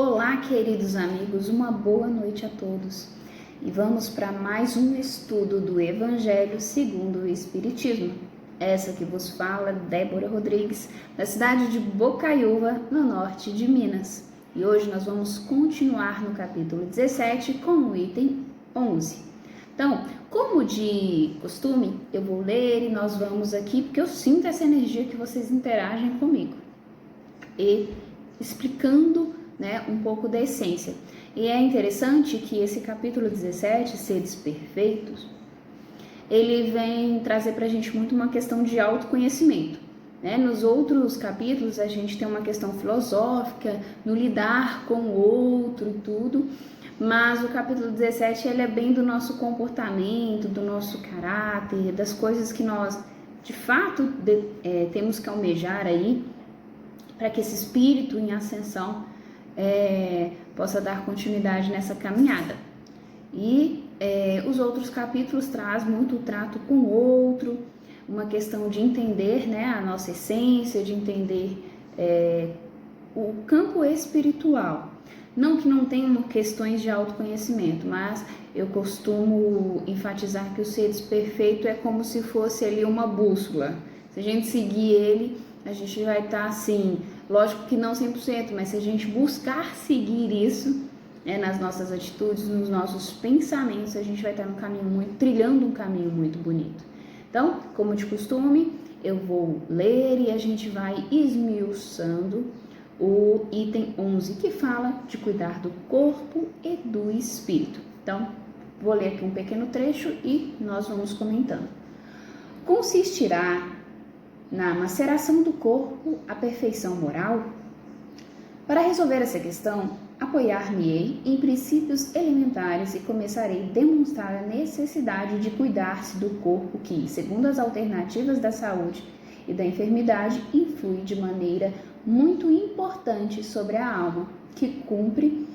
Olá, queridos amigos, uma boa noite a todos. E vamos para mais um estudo do Evangelho segundo o Espiritismo. Essa que vos fala, Débora Rodrigues, da cidade de Bocaiúva, no norte de Minas. E hoje nós vamos continuar no capítulo 17 com o item 11. Então, como de costume, eu vou ler e nós vamos aqui, porque eu sinto essa energia que vocês interagem comigo. E explicando, um pouco da essência. E é interessante que esse capítulo 17, Seres Perfeitos, ele vem trazer para a gente muito uma questão de autoconhecimento. Nos outros capítulos a gente tem uma questão filosófica, no lidar com o outro e tudo, mas o capítulo 17 ele é bem do nosso comportamento, do nosso caráter, das coisas que nós de fato temos que almejar aí, para que esse espírito em ascensão possa dar continuidade nessa caminhada. E os outros capítulos trazem muito o trato com o outro, uma questão de entender a nossa essência, de entender o campo espiritual. Não que não tenham questões de autoconhecimento, mas eu costumo enfatizar que o Seres Perfeito é como se fosse ali uma bússola. Se a gente seguir ele, a gente vai estar assim, lógico que não 100%, mas se a gente buscar seguir isso, nas nossas atitudes, nos nossos pensamentos, a gente vai estar trilhando um caminho muito bonito. Então, como de costume, eu vou ler e a gente vai esmiuçando o item 11, que fala de cuidar do corpo e do espírito. Então, vou ler aqui um pequeno trecho e nós vamos comentando. Consistirá na maceração do corpo a perfeição moral? Para resolver essa questão, apoiar-me-ei em princípios elementares e começarei a demonstrar a necessidade de cuidar-se do corpo que, segundo as alternativas da saúde e da enfermidade, influi de maneira muito importante sobre a alma, que cumpre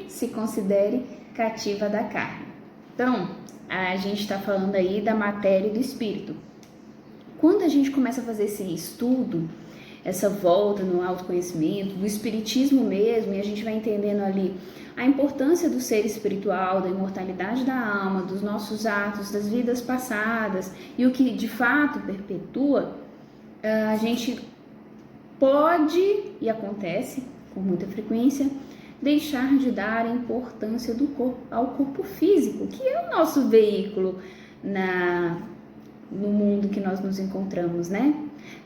se considere cativa da carne. Então, a gente está falando aí da matéria e do espírito. Quando a gente começa a fazer esse estudo, essa volta no autoconhecimento, do espiritismo mesmo, e a gente vai entendendo ali a importância do ser espiritual, da imortalidade da alma, dos nossos atos, das vidas passadas, e o que de fato perpetua, a gente pode, e acontece com muita frequência, deixar de dar a importância ao corpo físico, que é o nosso veículo no mundo que nós nos encontramos,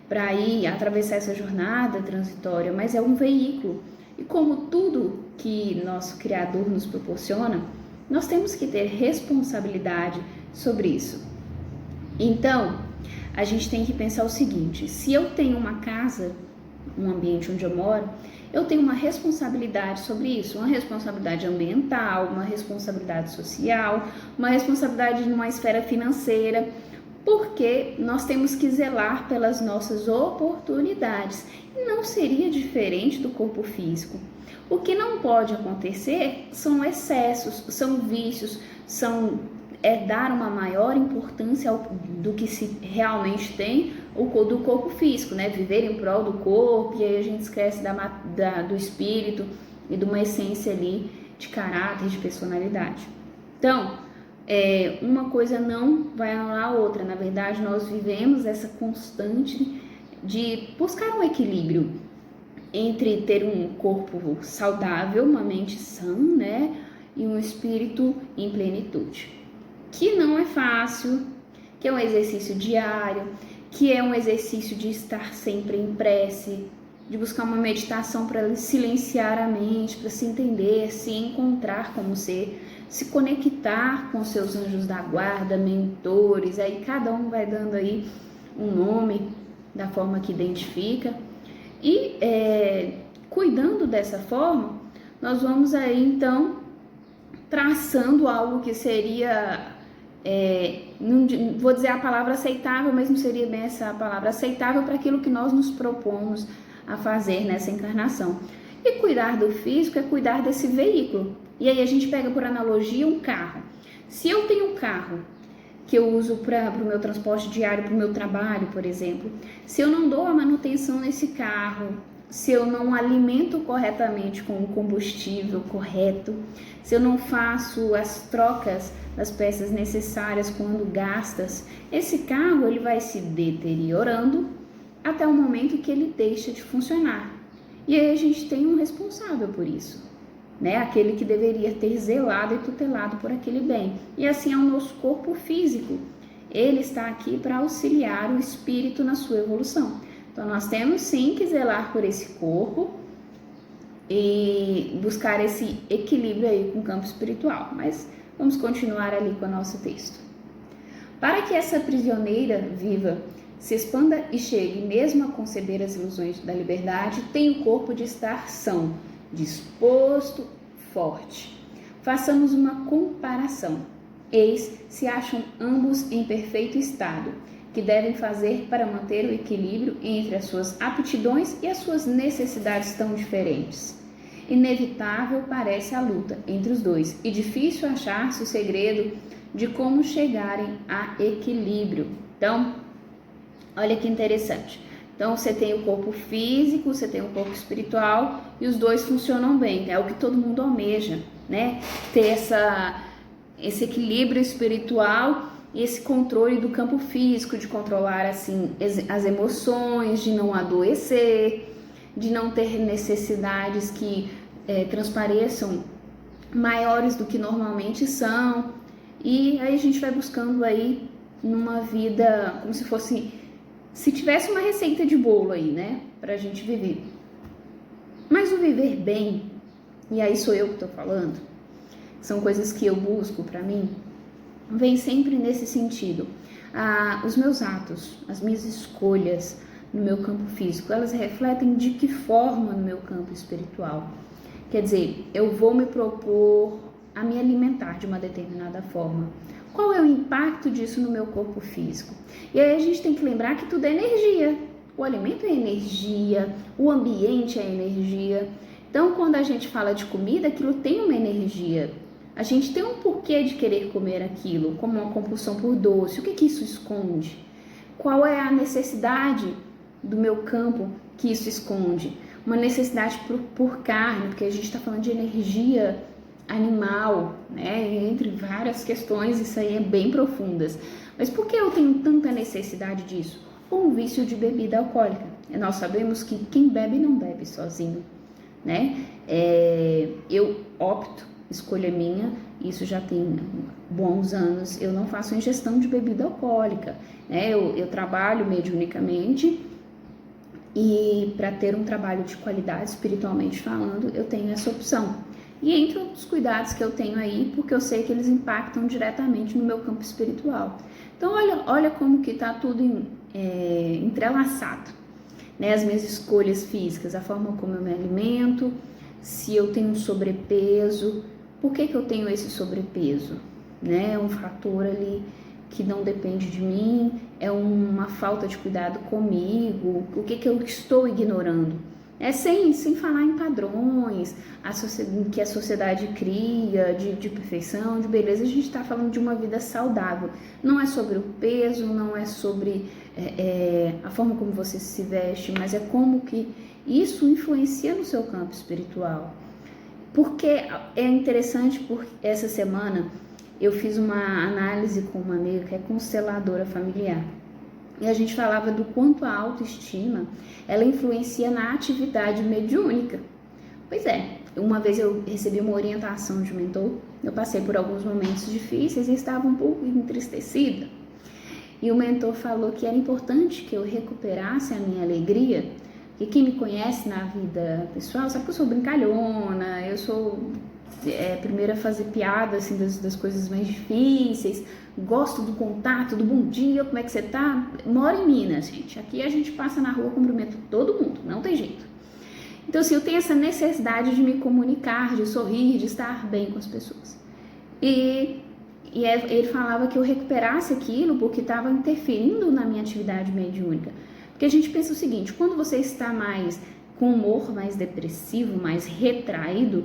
para ir atravessar essa jornada transitória, mas é um veículo. E como tudo que nosso Criador nos proporciona, nós temos que ter responsabilidade sobre isso. Então, a gente tem que pensar o seguinte: se eu tenho uma casa, um ambiente onde eu moro, eu tenho uma responsabilidade sobre isso, uma responsabilidade ambiental, uma responsabilidade social, uma responsabilidade numa esfera financeira, porque nós temos que zelar pelas nossas oportunidades. E não seria diferente do corpo físico. O que não pode acontecer são excessos, são vícios, dar uma maior importância do que se realmente tem do corpo físico, viver em prol do corpo, e aí a gente esquece do espírito e de uma essência ali de caráter, de personalidade. Então, uma coisa não vai anular a outra. Na verdade, nós vivemos essa constante de buscar um equilíbrio entre ter um corpo saudável, uma mente sã, e um espírito em plenitude. Que não é fácil, que é um exercício diário, que é um exercício de estar sempre em prece, de buscar uma meditação para silenciar a mente, para se entender, se encontrar como ser, se conectar com seus anjos da guarda, mentores, aí cada um vai dando aí um nome da forma que identifica. E cuidando dessa forma, nós vamos aí então traçando algo que seria, não vou dizer a palavra aceitável, mas não seria bem essa palavra aceitável para aquilo que nós nos propomos a fazer nessa encarnação. E cuidar do físico é cuidar desse veículo. E aí a gente pega por analogia um carro. Se eu tenho um carro que eu uso para o meu transporte diário, para o meu trabalho, por exemplo. Se eu não dou a manutenção nesse carro, se eu não alimento corretamente com o combustível correto, se eu não faço as trocas das peças necessárias quando gastas, esse carro ele vai se deteriorando até o momento que ele deixa de funcionar. E aí a gente tem um responsável por isso, né? Aquele que deveria ter zelado e tutelado por aquele bem. E assim é o nosso corpo físico. Ele está aqui para auxiliar o espírito na sua evolução. Então nós temos sim que zelar por esse corpo e buscar esse equilíbrio aí com o campo espiritual. Mas vamos continuar ali com o nosso texto. Para que essa prisioneira viva se expanda e chegue mesmo a conceber as ilusões da liberdade, tem o corpo de estar são, disposto, forte. Façamos uma comparação. Eis se acham ambos em perfeito estado, que devem fazer para manter o equilíbrio entre as suas aptidões e as suas necessidades tão diferentes. Inevitável parece a luta entre os dois e difícil achar-se o segredo de como chegarem a equilíbrio. Então, olha que interessante. Então, você tem o corpo físico, você tem o corpo espiritual e os dois funcionam bem. É o que todo mundo almeja, né? Ter esse equilíbrio espiritual e esse controle do campo físico, de controlar assim as emoções, de não adoecer, de não ter necessidades que transpareçam maiores do que normalmente são. E aí a gente vai buscando aí numa vida como se fosse, se tivesse uma receita de bolo aí, né, pra gente viver. Mas o viver bem, e aí sou eu que tô falando, são coisas que eu busco pra mim, vem sempre nesse sentido. Os meus atos, as minhas escolhas no meu campo físico, elas refletem de que forma no meu campo espiritual. Quer dizer, eu vou me propor a me alimentar de uma determinada forma. Qual é o impacto disso no meu corpo físico? E aí a gente tem que lembrar que tudo é energia. O alimento é energia, o ambiente é energia. Então, quando a gente fala de comida, aquilo tem uma energia. A gente tem um porquê de querer comer aquilo, como uma compulsão por doce. O que isso esconde? Qual é a necessidade do meu campo que isso esconde? Uma necessidade por carne, porque a gente está falando de energia animal, né? Entre várias questões, isso aí é bem profundas. Mas por que eu tenho tanta necessidade disso? Um vício de bebida alcoólica. Nós sabemos que quem bebe não bebe sozinho, né? Eu opto, escolha minha, isso já tem bons anos, eu não faço ingestão de bebida alcoólica, né? Eu trabalho mediunicamente e para ter um trabalho de qualidade, espiritualmente falando, eu tenho essa opção. E entre outros cuidados que eu tenho aí, porque eu sei que eles impactam diretamente no meu campo espiritual. Então, olha como que tá tudo entrelaçado, né? As minhas escolhas físicas, a forma como eu me alimento, se eu tenho sobrepeso, por que eu tenho esse sobrepeso, né? É um fator ali que não depende de mim, é uma falta de cuidado comigo, o que eu estou ignorando. Sem falar em padrões que a sociedade cria de perfeição, de beleza, a gente está falando de uma vida saudável. Não é sobre o peso, não é sobre a forma como você se veste, mas é como que isso influencia no seu campo espiritual. Porque é interessante, porque essa semana eu fiz uma análise com uma amiga que é consteladora familiar. E a gente falava do quanto a autoestima, ela influencia na atividade mediúnica. Pois é, uma vez eu recebi uma orientação de um mentor, eu passei por alguns momentos difíceis e estava um pouco entristecida. E o mentor falou que era importante que eu recuperasse a minha alegria, porque quem me conhece na vida pessoal sabe que eu sou brincalhona, eu sou primeiro a fazer piada assim, das coisas mais difíceis, gosto do contato, do bom dia, como é que você tá? Moro em Minas, gente. Aqui a gente passa na rua, cumprimento todo mundo, não tem jeito. Então, assim, eu tenho essa necessidade de me comunicar, de sorrir, de estar bem com as pessoas. E ele falava que eu recuperasse aquilo porque estava interferindo na minha atividade mediúnica. Porque a gente pensa o seguinte, quando você está mais com humor mais depressivo, mais retraído,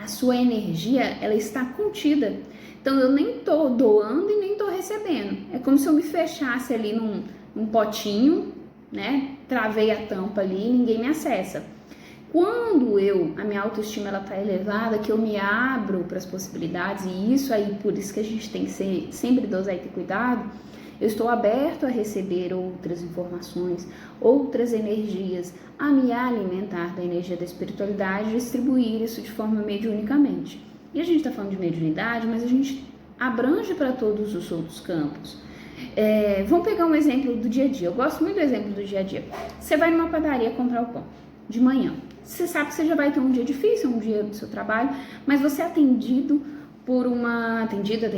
a sua energia, ela está contida. Então, eu nem estou doando e nem estou recebendo. É como se eu me fechasse ali num potinho, né? Travei a tampa ali e ninguém me acessa. Quando a minha autoestima ela tá elevada, que eu me abro para as possibilidades, e isso aí, por isso que a gente tem que sempre dosar e ter cuidado, eu estou aberto a receber outras informações, outras energias, a me alimentar da energia da espiritualidade e distribuir isso de forma mediunicamente. E a gente está falando de mediunidade, mas a gente abrange para todos os outros campos. Vamos pegar um exemplo do dia a dia. Eu gosto muito do exemplo do dia a dia. Você vai numa padaria comprar o pão de manhã. Você sabe que você já vai ter um dia difícil, um dia do seu trabalho, mas você é atendido por atendida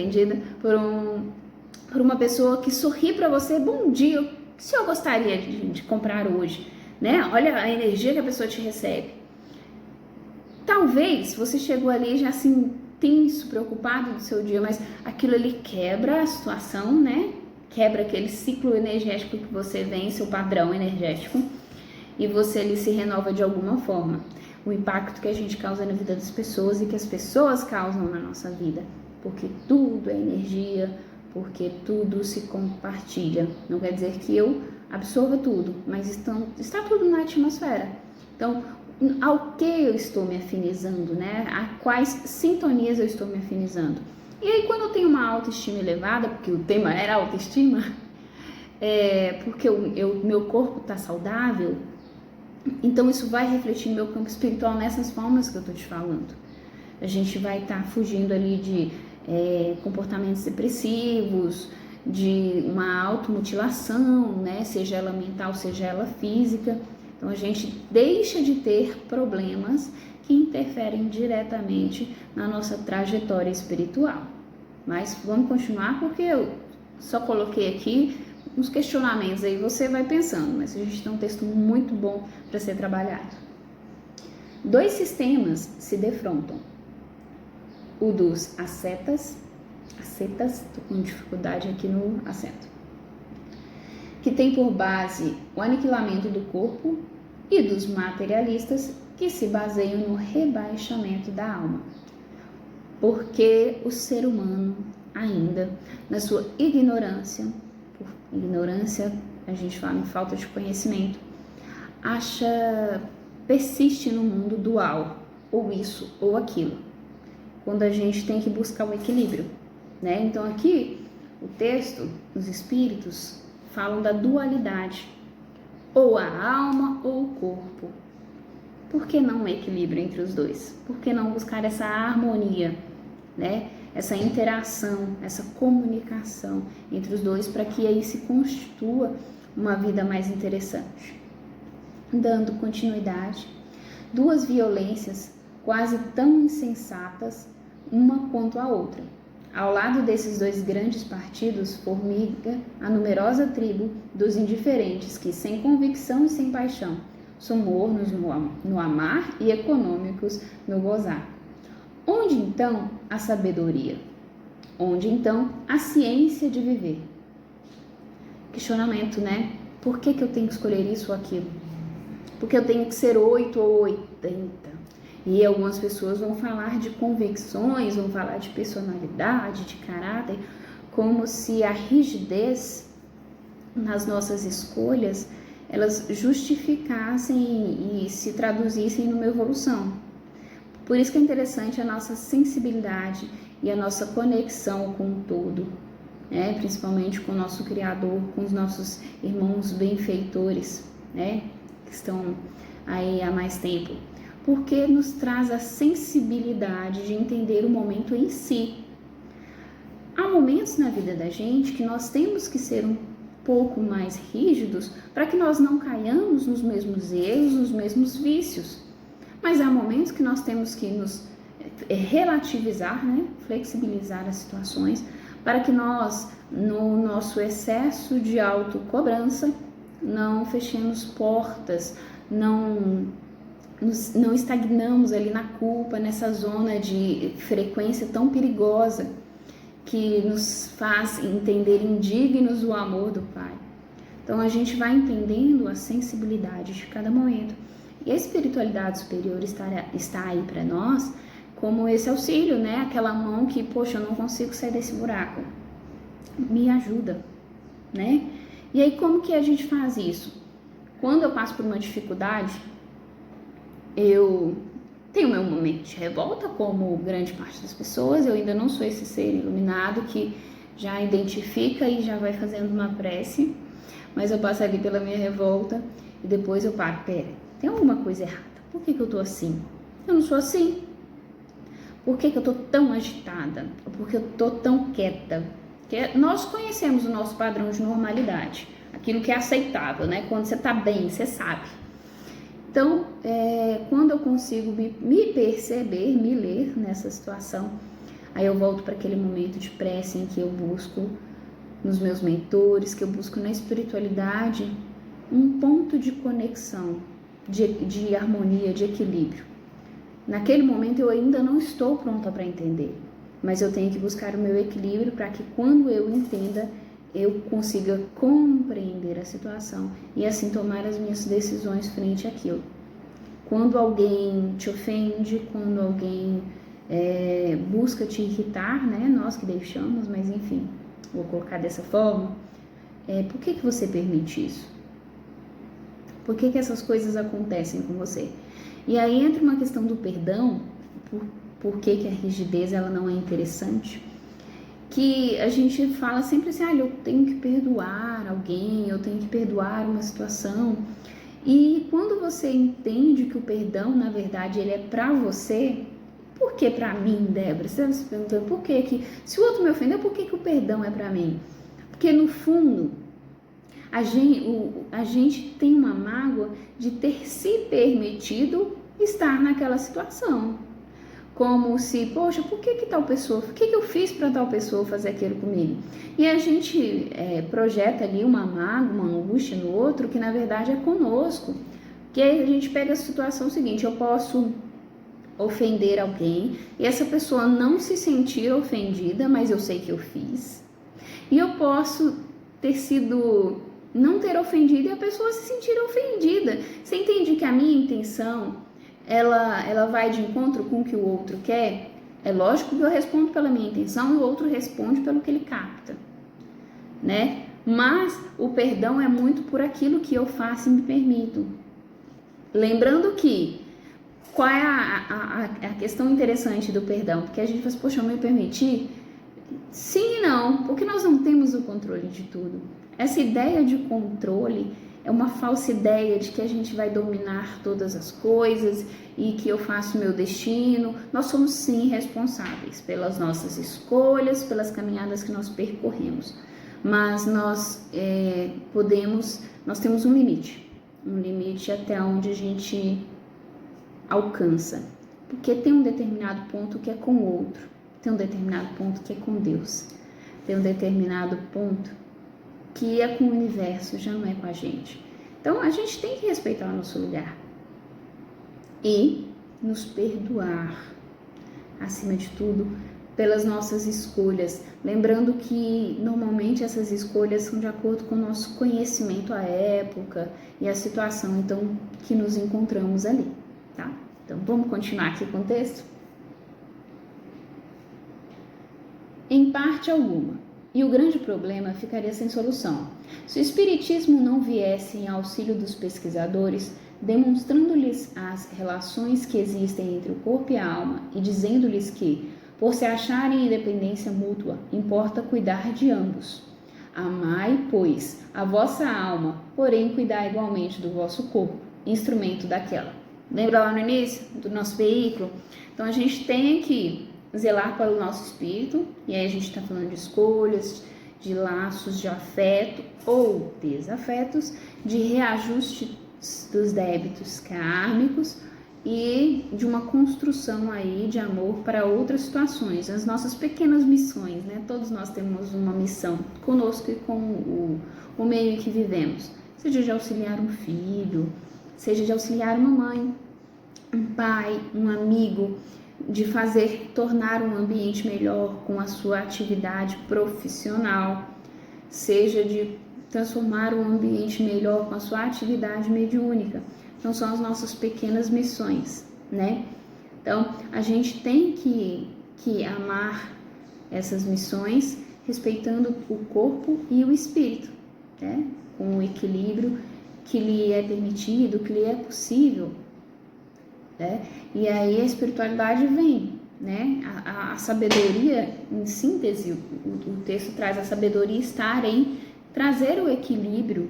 por uma pessoa que sorri para você. Bom dia, o que o senhor gostaria de comprar hoje? Né? Olha a energia que a pessoa te recebe. Talvez você chegou ali já assim tenso, preocupado do seu dia, mas aquilo ali quebra a situação, né? Quebra aquele ciclo energético que você vem, seu padrão energético, e você ali se renova de alguma forma. O impacto que a gente causa na vida das pessoas e que as pessoas causam na nossa vida, porque tudo é energia, porque tudo se compartilha. Não quer dizer que eu absorva tudo, mas está tudo na atmosfera. Então, ao que eu estou me afinizando, né? A quais sintonias eu estou me afinizando. E aí, quando eu tenho uma autoestima elevada, porque o tema era autoestima, porque meu corpo está saudável, então isso vai refletir no meu campo espiritual nessas formas que eu estou te falando. A gente vai estar fugindo ali de comportamentos depressivos, de uma automutilação, né? Seja ela mental, seja ela física. Então a gente deixa de ter problemas que interferem diretamente na nossa trajetória espiritual. Mas vamos continuar, porque eu só coloquei aqui uns questionamentos, aí você vai pensando, mas a gente tem um texto muito bom para ser trabalhado. 2 sistemas se defrontam. O dos ascetas, estou com dificuldade aqui no acento, que tem por base o aniquilamento do corpo, e dos materialistas, que se baseiam no rebaixamento da alma. Porque o ser humano, ainda na sua ignorância, por ignorância a gente fala em falta de conhecimento, persiste no mundo dual, ou isso ou aquilo, quando a gente tem que buscar o equilíbrio, né? Então aqui o texto, os espíritos falam da dualidade, ou a alma ou o corpo. Por que não um equilíbrio entre os dois? Por que não buscar essa harmonia, né? Essa interação, essa comunicação entre os dois, para que aí se constitua uma vida mais interessante? Dando continuidade, 2 violências quase tão insensatas uma quanto a outra. Ao lado desses 2 grandes partidos, formiga a numerosa tribo dos indiferentes que, sem convicção e sem paixão, são mornos no amar e econômicos no gozar. Onde então a sabedoria? Onde então a ciência de viver? Questionamento, né? Por que eu tenho que escolher isso ou aquilo? Porque eu tenho que ser 8 ou 80. E algumas pessoas vão falar de convicções, vão falar de personalidade, de caráter, como se a rigidez nas nossas escolhas, elas justificassem e se traduzissem numa evolução. Por isso que é interessante a nossa sensibilidade e a nossa conexão com o todo, né? Principalmente com o nosso Criador, com os nossos irmãos benfeitores, né? Que estão aí há mais tempo. Porque nos traz a sensibilidade de entender o momento em si. Há momentos na vida da gente que nós temos que ser um pouco mais rígidos para que nós não caiamos nos mesmos erros, nos mesmos vícios. Mas há momentos que nós temos que nos relativizar, né? Flexibilizar as situações, para que nós, no nosso excesso de autocobrança, não fechemos portas, não estagnamos ali na culpa, nessa zona de frequência tão perigosa que nos faz entender indignos do amor do Pai. Então a gente vai entendendo a sensibilidade de cada momento. E a espiritualidade superior está aí para nós como esse auxílio, né? Aquela mão que, poxa, eu não consigo sair desse buraco. me ajuda, né? E aí como que a gente faz isso? Quando eu passo por uma dificuldade, eu tenho meu momento de revolta, como grande parte das pessoas. Eu ainda não sou esse ser iluminado que já identifica e já vai fazendo uma prece, mas eu passo ali pela minha revolta e depois eu paro, pera, tem alguma coisa errada, por que eu tô assim? Eu não sou assim. Por que eu tô tão agitada? Por que eu tô tão quieta? Porque nós conhecemos o nosso padrão de normalidade, aquilo que é aceitável, né? Quando você tá bem, você sabe. Então, quando eu consigo me perceber, me ler nessa situação, aí eu volto para aquele momento de prece em que eu busco nos meus mentores, que eu busco na espiritualidade um ponto de conexão, de harmonia, de equilíbrio. Naquele momento eu ainda não estou pronta para entender, mas eu tenho que buscar o meu equilíbrio para que quando eu entenda, eu consiga compreender a situação e assim tomar as minhas decisões frente àquilo. Quando alguém te ofende, quando alguém busca te irritar, né? Nós que deixamos, mas enfim, vou colocar dessa forma. Por que você permite isso? Por que essas coisas acontecem com você? E aí entra uma questão do perdão, por que a rigidez ela não é interessante, que a gente fala sempre assim, eu tenho que perdoar alguém, eu tenho que perdoar uma situação. E quando você entende que o perdão, na verdade, ele é pra você, por que pra mim, Débora? Você está se perguntando por que se o outro me ofendeu, por que o perdão é pra mim? Porque no fundo, a gente tem uma mágoa de ter se permitido estar naquela situação. Como se, poxa, por que tal pessoa, o que eu fiz para tal pessoa fazer aquilo comigo? E a gente projeta ali uma mágoa, uma angústia no outro, que na verdade é conosco. Que aí a gente pega a situação seguinte, eu posso ofender alguém e essa pessoa não se sentir ofendida, mas eu sei que eu fiz. E eu posso não ter ofendido e a pessoa se sentir ofendida. Você entende que a minha intenção, ela vai de encontro com o que o outro quer? É lógico que eu respondo pela minha intenção e o outro responde pelo que ele capta, né? Mas o perdão é muito por aquilo que eu faço e me permito. Lembrando que, qual é a questão interessante do perdão? Porque a gente fala assim, poxa, eu me permiti? Sim e não, porque nós não temos o controle de tudo. Essa ideia de controle é uma falsa ideia de que a gente vai dominar todas as coisas e que eu faço meu destino. Nós somos sim responsáveis pelas nossas escolhas, pelas caminhadas que nós percorremos. Mas nós temos um limite até onde a gente alcança. Porque tem um determinado ponto que é com o outro, tem um determinado ponto que é com Deus, tem um determinado ponto que é com o universo, já não é com a gente. Então, a gente tem que respeitar o nosso lugar e nos perdoar, acima de tudo, pelas nossas escolhas. Lembrando que, normalmente, essas escolhas são de acordo com o nosso conhecimento, a época e a situação, então, que nos encontramos ali, tá? Então, vamos continuar aqui com o texto? Em parte alguma. E o grande problema ficaria sem solução. Se o espiritismo não viesse em auxílio dos pesquisadores, demonstrando-lhes as relações que existem entre o corpo e a alma e dizendo-lhes que, por se acharem em independência mútua, importa cuidar de ambos. Amai, pois, a vossa alma, porém cuidai igualmente do vosso corpo, instrumento daquela. Lembra lá no início do nosso veículo? Então a gente tem que zelar para o nosso espírito, e aí a gente está falando de escolhas, de laços de afeto ou desafetos, de reajuste dos débitos kármicos e de uma construção aí de amor para outras situações, as nossas pequenas missões, né? Todos nós temos uma missão conosco e com o meio em que vivemos, seja de auxiliar um filho, seja de auxiliar uma mãe, um pai, um amigo, de tornar um ambiente melhor com a sua atividade profissional, seja de transformar um ambiente melhor com a sua atividade mediúnica. Então, são as nossas pequenas missões, né? Então, a gente tem que amar essas missões, respeitando o corpo e o espírito, né? Com o equilíbrio que lhe é permitido, que lhe é possível, né? E aí a espiritualidade vem, né? A sabedoria, em síntese, o texto traz a sabedoria estar em trazer o equilíbrio,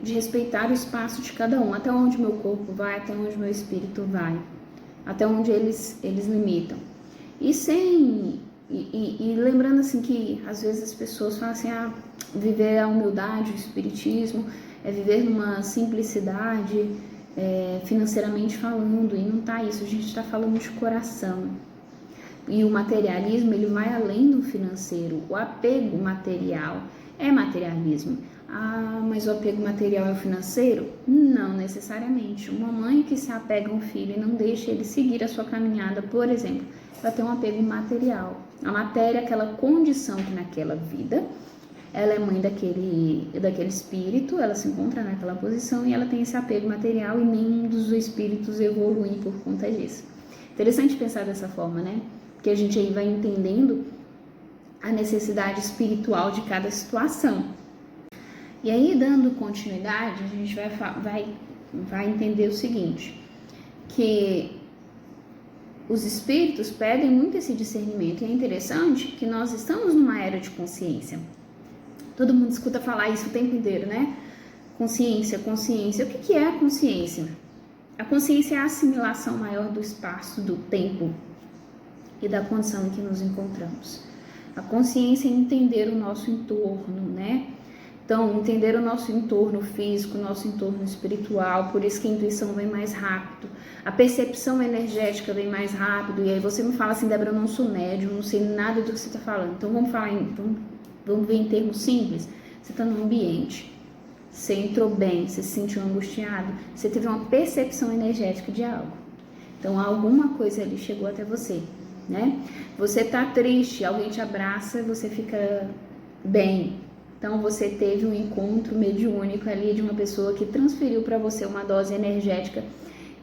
de respeitar o espaço de cada um, até onde meu corpo vai, até onde meu espírito vai, até onde eles limitam. E lembrando assim que às vezes as pessoas falam assim, viver a humildade, o espiritismo, é viver numa simplicidade, financeiramente falando, e não tá isso, a gente está falando de coração. E o materialismo, ele vai além do financeiro, o apego material é materialismo. Mas o apego material é o financeiro? Não necessariamente. Uma mãe que se apega a um filho e não deixa ele seguir a sua caminhada, por exemplo, ela tem um apego material. A matéria, aquela condição que naquela vida, ela é mãe daquele espírito, ela se encontra naquela posição e ela tem esse apego material e nenhum dos espíritos evolui por conta disso. Interessante pensar dessa forma, né? Porque a gente aí vai entendendo a necessidade espiritual de cada situação. E aí, dando continuidade, a gente vai entender o seguinte, que os espíritos pedem muito esse discernimento, e é interessante que nós estamos numa era de consciência. Todo mundo escuta falar isso o tempo inteiro, né? Consciência, consciência. O que é a consciência? A consciência é a assimilação maior do espaço, do tempo e da condição em que nos encontramos. A consciência é entender o nosso entorno, né? Então, entender o nosso entorno físico, o nosso entorno espiritual, por isso que a intuição vem mais rápido, a percepção energética vem mais rápido, e aí você me fala assim, Débora, eu não sou médium, não sei nada do que você está falando, então vamos ver em termos simples. Você está no ambiente, você entrou bem, você se sentiu angustiado, você teve uma percepção energética de algo, então alguma coisa ali chegou até você, né? Você está triste, alguém te abraça, você fica bem. Então, você teve um encontro mediúnico ali de uma pessoa que transferiu para você uma dose energética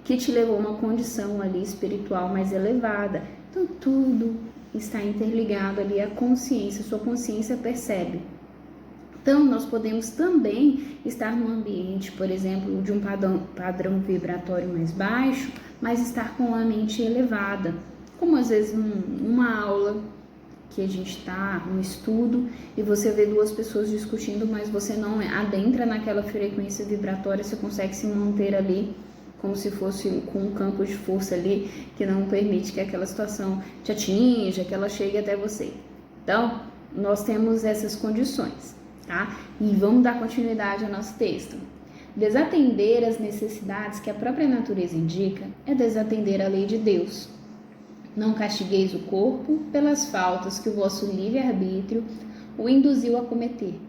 que te levou a uma condição ali espiritual mais elevada. Então, tudo está interligado ali à consciência, sua consciência percebe. Então, nós podemos também estar num ambiente, por exemplo, de um padrão vibratório mais baixo, mas estar com a mente elevada, como às vezes numa aula que a gente está no estudo e você vê duas pessoas discutindo, mas você não adentra naquela frequência vibratória, você consegue se manter ali como se fosse com um campo de força ali que não permite que aquela situação te atinja, que ela chegue até você. Então, nós temos essas condições, tá? E vamos dar continuidade ao nosso texto. Desatender as necessidades que a própria natureza indica é desatender a lei de Deus. Não castigueis o corpo pelas faltas que o vosso livre-arbítrio o induziu a cometer,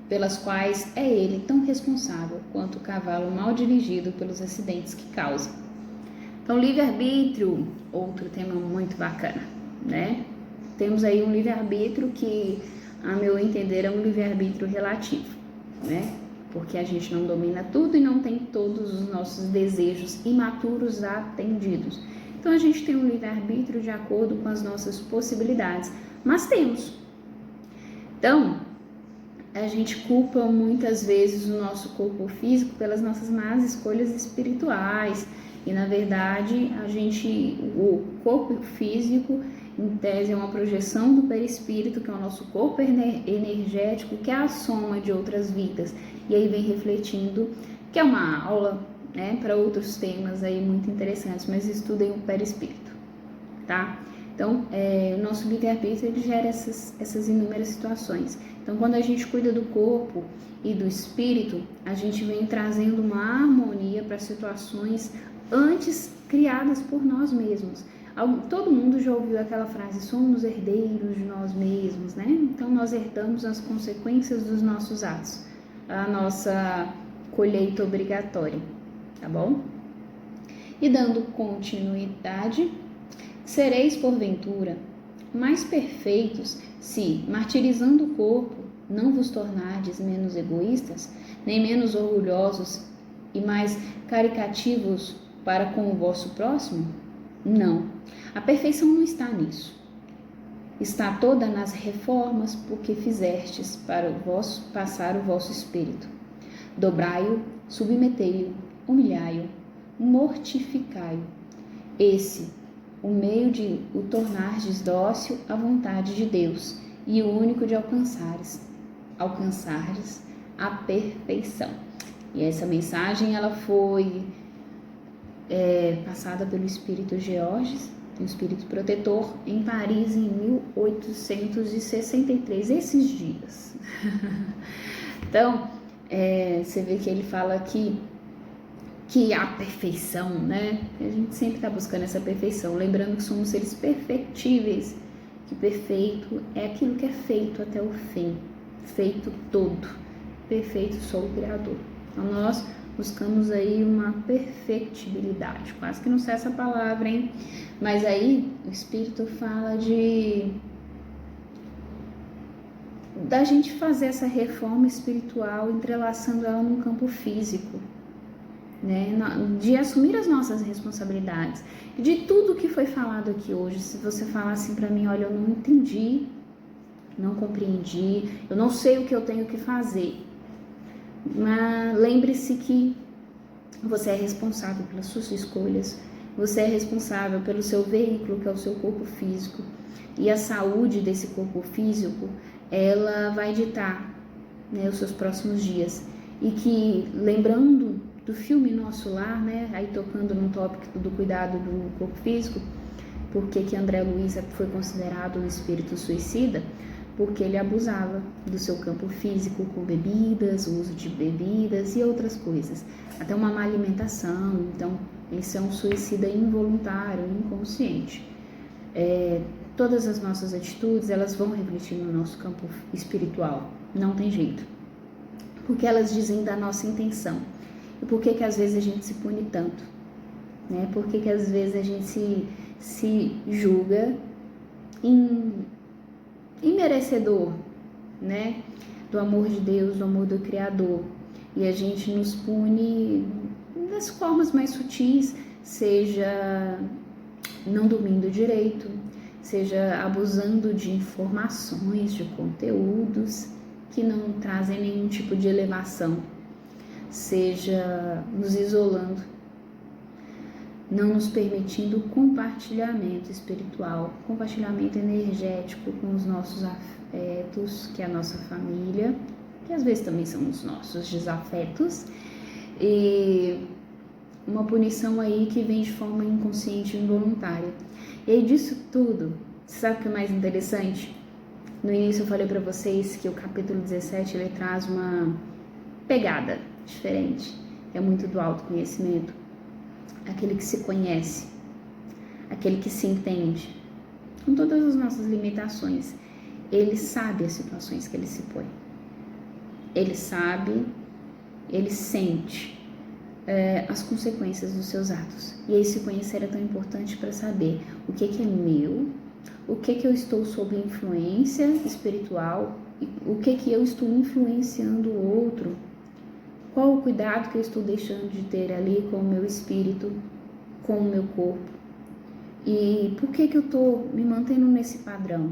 pelas quais é ele tão responsável quanto o cavalo mal dirigido pelos acidentes que causa. Então, livre-arbítrio, outro tema muito bacana, né? Temos aí um livre-arbítrio que, a meu entender, é um livre-arbítrio relativo, né? Porque a gente não domina tudo e não tem todos os nossos desejos imaturos atendidos. Então, a gente tem um livre-arbítrio de acordo com as nossas possibilidades, mas temos. Então, a gente culpa muitas vezes o nosso corpo físico pelas nossas más escolhas espirituais. E, na verdade, o corpo físico, em tese, é uma projeção do perispírito, que é o nosso corpo energético, que é a soma de outras vidas. E aí vem refletindo, que é uma aula, né, para outros temas aí muito interessantes, mas estudem o perispírito, tá? Então, o nosso livre-arbítrio, ele gera essas inúmeras situações. Então, quando a gente cuida do corpo e do espírito, a gente vem trazendo uma harmonia para situações antes criadas por nós mesmos. Todo mundo já ouviu aquela frase, somos herdeiros de nós mesmos, né? Então, nós herdamos as consequências dos nossos atos, a nossa colheita obrigatória, tá bom? E dando continuidade, sereis, porventura, mais perfeitos se, martirizando o corpo, não vos tornardes menos egoístas, nem menos orgulhosos e mais caricativos para com o vosso próximo? Não. A perfeição não está nisso. está toda nas reformas porque fizestes para passar o vosso espírito. Dobrai-o, submetei-o, humilhai-o, mortificai-o. Esse, o meio de o tornardes dócil à vontade de Deus e o único de alcançardes a perfeição. E essa mensagem ela foi passada pelo Espírito Georges, um espírito protetor, em Paris em 1863, esses dias. Então, você vê que ele fala aqui que a perfeição, né? A gente sempre está buscando essa perfeição, lembrando que somos seres perfectíveis, que perfeito é aquilo que é feito até o fim, feito todo, perfeito só o Criador. Então, nós buscamos aí uma perfectibilidade, quase que não sei essa palavra, hein? Mas aí o Espírito fala da gente fazer essa reforma espiritual, entrelaçando ela no campo físico, né? De assumir as nossas responsabilidades. De tudo que foi falado aqui hoje, se você falar assim para mim, olha, eu não entendi, não compreendi, eu não sei o que eu tenho que fazer. Mas lembre-se que você é responsável pelas suas escolhas, você é responsável pelo seu veículo, que é o seu corpo físico, e a saúde desse corpo físico, ela vai ditar, né, os seus próximos dias. E que, lembrando do filme Nosso Lar, né, aí tocando no tópico do cuidado do corpo físico, porque que André Luiz foi considerado um espírito suicida, porque ele abusava do seu campo físico com bebidas, o uso de bebidas e outras coisas, até uma má alimentação. Então, esse é um suicida involuntário, inconsciente. Todas as nossas atitudes, elas vão refletir no nosso campo espiritual, não tem jeito, porque elas dizem da nossa intenção. E por que às vezes a gente se pune tanto, né? Por que às vezes a gente se julga imerecedor, né, do amor de Deus, do amor do Criador, e a gente nos pune das formas mais sutis, seja não dormindo direito, seja abusando de informações, de conteúdos que não trazem nenhum tipo de elevação, seja nos isolando, não nos permitindo compartilhamento espiritual, compartilhamento energético com os nossos afetos, que é a nossa família, que às vezes também são os nossos desafetos, e uma punição aí que vem de forma inconsciente e involuntária. E aí disso tudo, sabe o que é mais interessante? No início eu falei para vocês que o capítulo 17 ele traz uma pegada diferente, é muito do autoconhecimento. Aquele que se conhece, aquele que se entende, com todas as nossas limitações, ele sabe as situações que ele se põe. Ele sabe, ele sente as consequências dos seus atos. E aí se conhecer é tão importante para saber o que é meu, o que eu estou sob influência espiritual, o que eu estou influenciando o outro. Qual o cuidado que eu estou deixando de ter ali com o meu espírito, com o meu corpo? E por que eu estou me mantendo nesse padrão?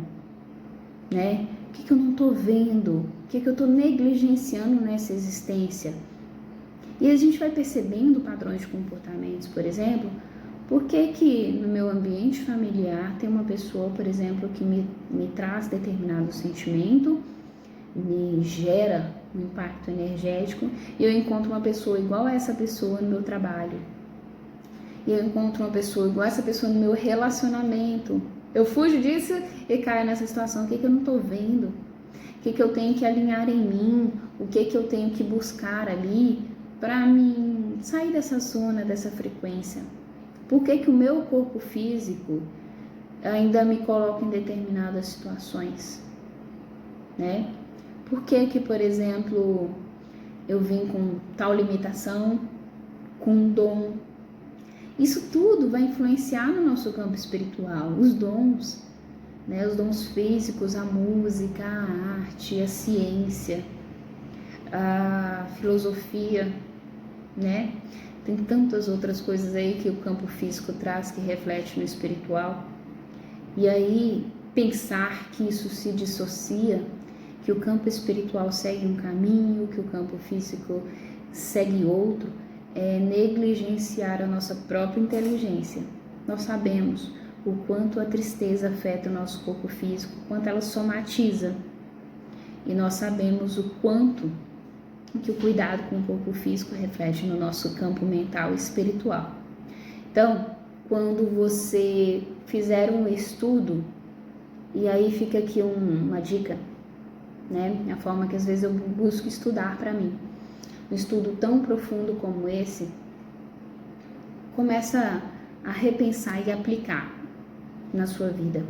Né? O que eu não estou vendo? O que eu estou negligenciando nessa existência? E a gente vai percebendo padrões de comportamentos, por exemplo, por que no meu ambiente familiar tem uma pessoa, por exemplo, que me traz determinado sentimento, me gera um impacto energético, e eu encontro uma pessoa igual a essa pessoa no meu trabalho, e eu encontro uma pessoa igual a essa pessoa no meu relacionamento. Eu fujo disso e caio nessa situação. O que eu não estou vendo? O que eu tenho que alinhar em mim? O que eu tenho que buscar ali para mim sair dessa zona, dessa frequência? Por que o meu corpo físico ainda me coloca em determinadas situações, né? Por que, por exemplo, eu vim com tal limitação, com um dom? Isso tudo vai influenciar no nosso campo espiritual, os dons, né? Os dons físicos, a música, a arte, a ciência, a filosofia, né? Tem tantas outras coisas aí que o campo físico traz que reflete no espiritual. E aí pensar que isso se dissocia, que o campo espiritual segue um caminho, que o campo físico segue outro, é negligenciar a nossa própria inteligência. Nós sabemos o quanto a tristeza afeta o nosso corpo físico, o quanto ela somatiza. E nós sabemos o quanto que o cuidado com o corpo físico reflete no nosso campo mental e espiritual. Então, quando você fizer um estudo, e aí fica aqui uma dica, né? A forma que às vezes eu busco estudar para mim. Um estudo tão profundo como esse, começa a repensar e aplicar na sua vida.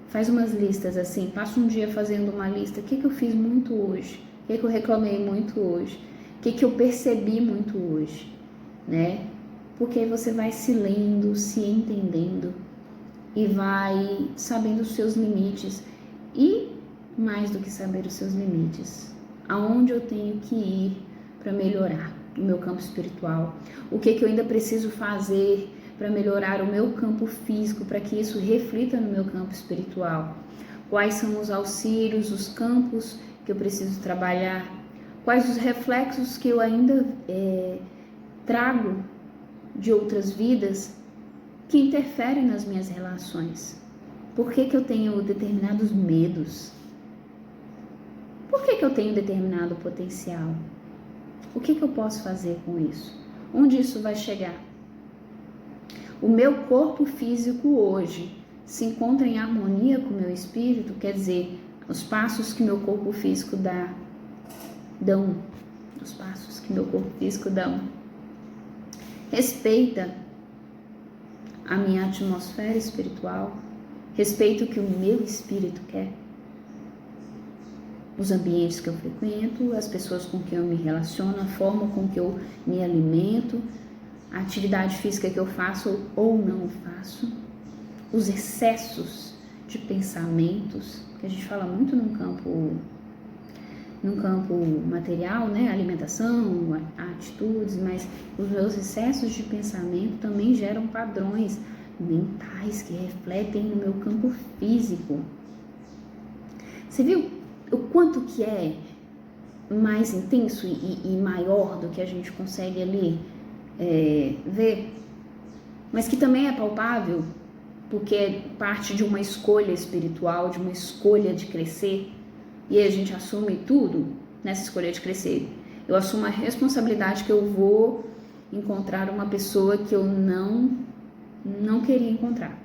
Faz umas listas assim, passa um dia fazendo uma lista. O que eu fiz muito hoje? O que eu reclamei muito hoje? O que eu percebi muito hoje? Né? Porque aí você vai se lendo, se entendendo e vai sabendo os seus limites. E mais do que saber os seus limites, aonde eu tenho que ir para melhorar o meu campo espiritual? O que eu ainda preciso fazer para melhorar o meu campo físico, para que isso reflita no meu campo espiritual? Quais são os auxílios, os campos que eu preciso trabalhar? Quais os reflexos que eu ainda trago de outras vidas que interferem nas minhas relações? Por que eu tenho determinados medos? Por que eu tenho determinado potencial? O que eu posso fazer com isso? Onde isso vai chegar? O meu corpo físico hoje se encontra em harmonia com o meu espírito, quer dizer, os passos que meu corpo físico dão, os passos que meu corpo físico dão, respeita a minha atmosfera espiritual, respeita o que o meu espírito quer, os ambientes que eu frequento, as pessoas com quem eu me relaciono, a forma com que eu me alimento, a atividade física que eu faço ou não faço, os excessos de pensamentos, que a gente fala muito num campo material, né? Alimentação, atitudes, mas os meus excessos de pensamento também geram padrões mentais que refletem no meu campo físico. Você viu o quanto que é mais intenso e maior do que a gente consegue ali ver, mas que também é palpável, porque é parte de uma escolha espiritual, de uma escolha de crescer, e aí a gente assume tudo nessa escolha de crescer. Eu assumo a responsabilidade que eu vou encontrar uma pessoa que eu não queria encontrar,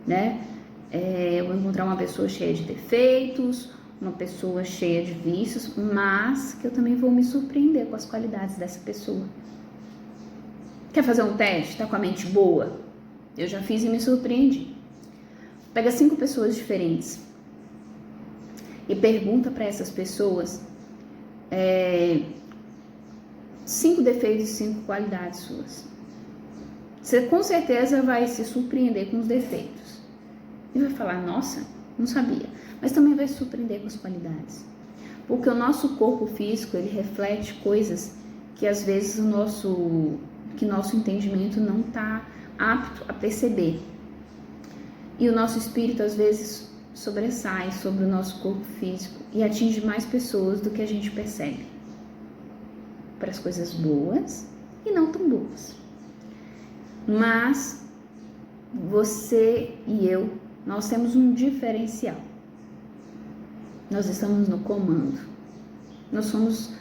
né? Eu vou encontrar uma pessoa cheia de defeitos, uma pessoa cheia de vícios, mas que eu também vou me surpreender com as qualidades dessa pessoa. Quer fazer um teste? Tá com a mente boa? Eu já fiz e me surpreendi. Pega 5 pessoas diferentes e pergunta para essas pessoas 5 defeitos e 5 qualidades suas. Você com certeza vai se surpreender com os defeitos e vai falar, nossa, não sabia. Mas também vai se surpreender com as qualidades, porque o nosso corpo físico, ele reflete coisas que às vezes nosso entendimento não está apto a perceber. E o nosso espírito às vezes sobressai sobre o nosso corpo físico e atinge mais pessoas do que a gente percebe, para as coisas boas e não tão boas. Mas você e eu, nós temos um diferencial. Nós estamos no comando. Nós somos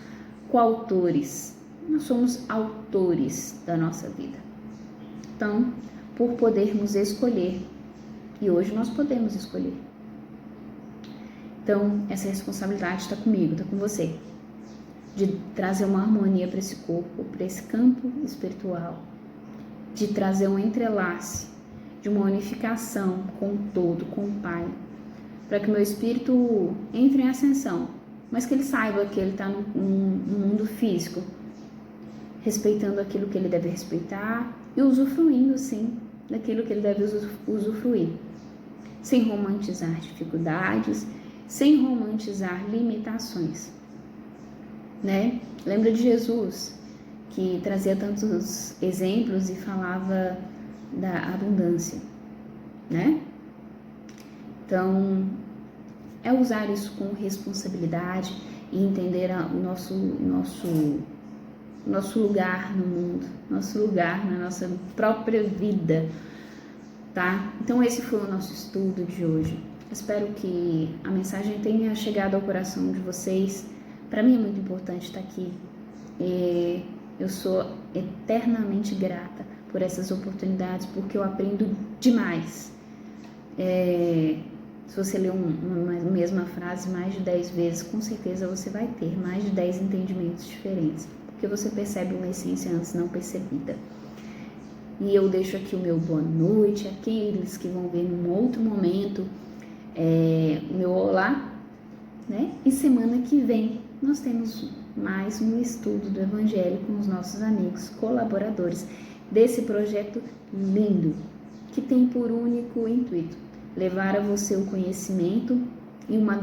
coautores. Nós somos autores da nossa vida. Então, por podermos escolher, e hoje nós podemos escolher. Então, essa responsabilidade está comigo, está com você, de trazer uma harmonia para esse corpo, para esse campo espiritual, de trazer um entrelace, de uma unificação com o todo, com o Pai, para que o meu espírito entre em ascensão, mas que ele saiba que ele está no mundo físico, respeitando aquilo que ele deve respeitar e usufruindo, sim, daquilo que ele deve usufruir, sem romantizar dificuldades, sem romantizar limitações, né? Lembra de Jesus, que trazia tantos exemplos e falava da abundância, né? Então, é usar isso com responsabilidade e entender o nosso lugar no mundo, nosso lugar na nossa própria vida, tá? Então esse foi o nosso estudo de hoje. Espero que a mensagem tenha chegado ao coração de vocês. Para mim é muito importante estar aqui. Eu sou eternamente grata por essas oportunidades, porque eu aprendo demais. Se você ler uma mesma frase mais de 10 vezes, com certeza você vai ter mais de 10 entendimentos diferentes, porque você percebe uma essência antes não percebida. E eu deixo aqui o meu boa noite, aqueles que vão ver num outro momento, o meu olá, né? E semana que vem nós temos mais um estudo do Evangelho com os nossos amigos colaboradores desse projeto lindo, que tem por único intuito levar a você o conhecimento e uma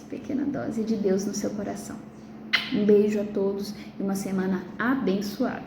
pequena dose de Deus no seu coração. Um beijo a todos e uma semana abençoada.